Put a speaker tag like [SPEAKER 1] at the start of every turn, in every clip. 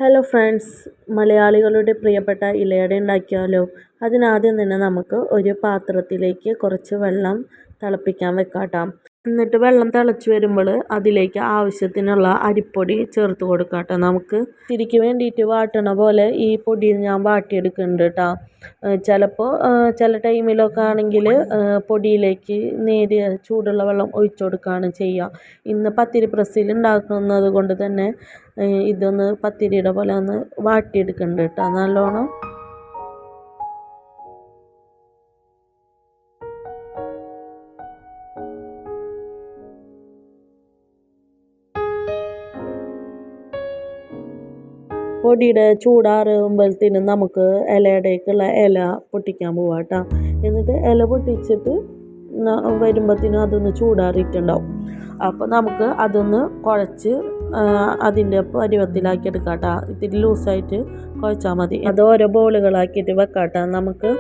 [SPEAKER 1] Hello friends, മലയാളികളുടെ പ്രിയപ്പെട്ട ഇലയട ഉണ്ടാക്കിയാലോ? അതിനാദ്യം തന്നെ നമുക്ക് ഒരു പാത്രത്തിലേക്ക് കുറച്ച് വെള്ളം തിളപ്പിക്കാൻ വെക്കാട്ടാം. എന്നിട്ട് വെള്ളം തിളച്ച് വരുമ്പോൾ അതിലേക്ക് ആവശ്യത്തിനുള്ള അരിപ്പൊടി ചേർത്ത് കൊടുക്കാട്ടോ. നമുക്ക് തിരിക്ക് വേണ്ടിയിട്ട് വാട്ടണ പോലെ ഈ പൊടി ഞാൻ വാട്ടിയെടുക്കുന്നുണ്ട് കേട്ടോ. ചില ടൈമിലൊക്കെ ആണെങ്കിൽ പൊടിയിലേക്ക് നേരിയ ചൂടുള്ള വെള്ളം ഒഴിച്ചു കൊടുക്കുകയാണ് ചെയ്യുക. ഇന്ന് പത്തിരി പ്രസ്സിൽ ഉണ്ടാക്കുന്നത് കൊണ്ട് തന്നെ ഇതൊന്ന് പത്തിരിയുടെ പോലെ ഒന്ന് വാട്ടിയെടുക്കുന്നുണ്ട് കേട്ടോ നല്ലോണം. പൊടിയുടെ ചൂടാറുമ്പോഴത്തേനും നമുക്ക് ഇലയുടേക്കുള്ള ഇല പൊട്ടിക്കാൻ പോവാം കേട്ടോ. എന്നിട്ട് ഇല പൊട്ടിച്ചിട്ട് വരുമ്പോഴത്തേനും അതൊന്ന് ചൂടാറിയിട്ടുണ്ടാവും. അപ്പോൾ നമുക്ക് അതൊന്ന് കുഴച്ച് അതിൻ്റെ പരുവത്തിലാക്കി എടുക്കാം കേട്ടോ. ഇത്തിരി ലൂസായിട്ട് കുഴച്ചാൽ മതി. അത് ഓരോ ബോളുകളാക്കിയിട്ട് വെക്കാം കേട്ടോ നമുക്ക്.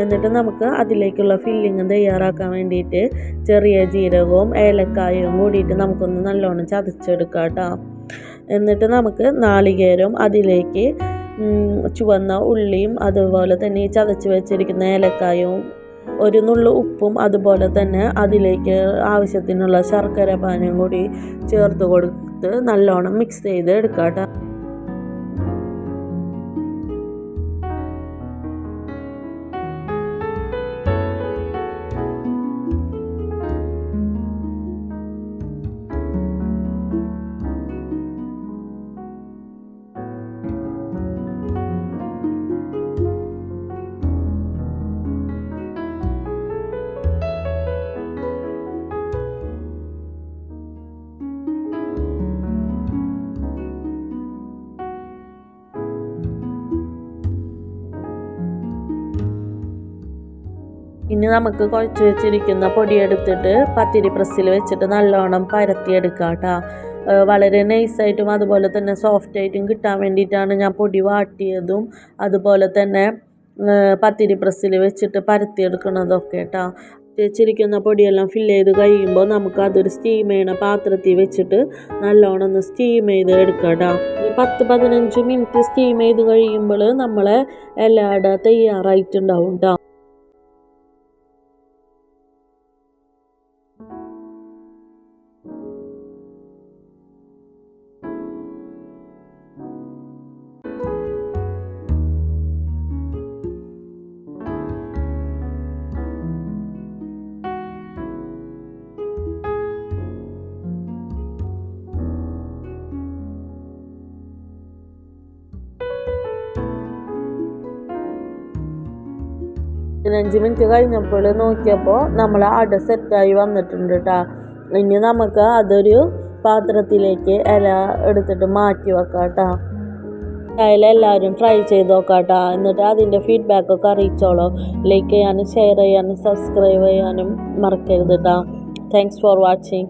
[SPEAKER 1] എന്നിട്ട് നമുക്ക് അതിലേക്കുള്ള ഫില്ലിങ് തയ്യാറാക്കാൻ വേണ്ടിയിട്ട് ചെറിയ ജീരകവും ഏലക്കായും കൂടിയിട്ട് നമുക്കൊന്ന് നല്ലോണം ചതച്ചെടുക്കാം കേട്ടോ. എന്നിട്ട് നമുക്ക് നാളികേരവും അതിലേക്ക് ചുവന്ന ഉള്ളിയും അതുപോലെ തന്നെ ചതച്ച് വെച്ചിരിക്കുന്ന ഏലക്കായും ഒരു നുള്ളു ഉപ്പും അതുപോലെ തന്നെ അതിലേക്ക് ആവശ്യത്തിനുള്ള ശർക്കര പാനിയും കൂടി ചേർത്ത് കൊടുത്ത് നല്ലോണം മിക്സ് ചെയ്ത് എടുക്കാം കേട്ടോ. ഇനി നമുക്ക് കുഴച്ച് വെച്ചിരിക്കുന്ന പൊടിയെടുത്തിട്ട് പത്തിരി പ്രസ്സിൽ വെച്ചിട്ട് നല്ലോണം പരത്തിയെടുക്കാം കേട്ടോ. വളരെ നൈസായിട്ടും അതുപോലെ തന്നെ സോഫ്റ്റായിട്ടും കിട്ടാൻ വേണ്ടിയിട്ടാണ് ഞാൻ പൊടി വാട്ടിയതും അതുപോലെ തന്നെ പത്തിരി പ്രസ്സിൽ വെച്ചിട്ട് പരത്തിയെടുക്കുന്നതൊക്കെ കേട്ടോ. വെച്ചിരിക്കുന്ന പൊടിയെല്ലാം ഫില്ല് ചെയ്ത് കഴിയുമ്പോൾ നമുക്ക് അതൊരു സ്റ്റീം ചെയ്യണ പാത്രത്തിൽ വെച്ചിട്ട് നല്ലോണം ഒന്ന് സ്റ്റീം ചെയ്ത് എടുക്കാം കേട്ടോ. 10-15 മിനിറ്റ് സ്റ്റീം ചെയ്ത് കഴിയുമ്പോൾ നമ്മളെ ഇലയട തയ്യാറായിട്ടുണ്ടാവും കേട്ടോ. പതിനഞ്ച് മിനിറ്റ് കഴിഞ്ഞപ്പോൾ നോക്കിയപ്പോൾ നമ്മൾ അട സെറ്റായി വന്നിട്ടുണ്ട് കേട്ടോ. ഇനി നമുക്ക് അതൊരു പാത്രത്തിലേക്ക് ഇല എടുത്തിട്ട് മാറ്റി വെക്കാം കേട്ടോ. എല്ലാവരും ട്രൈ ചെയ്ത് നോക്കാം കേട്ടോ. എന്നിട്ട് അതിൻ്റെ ഫീഡ്ബാക്കൊക്കെ അറിയിച്ചോളൂ. ലൈക്ക് ചെയ്യാനും ഷെയർ ചെയ്യാനും സബ്സ്ക്രൈബ് ചെയ്യാനും മറക്കരുത് കേട്ടോ. Thanks for watching.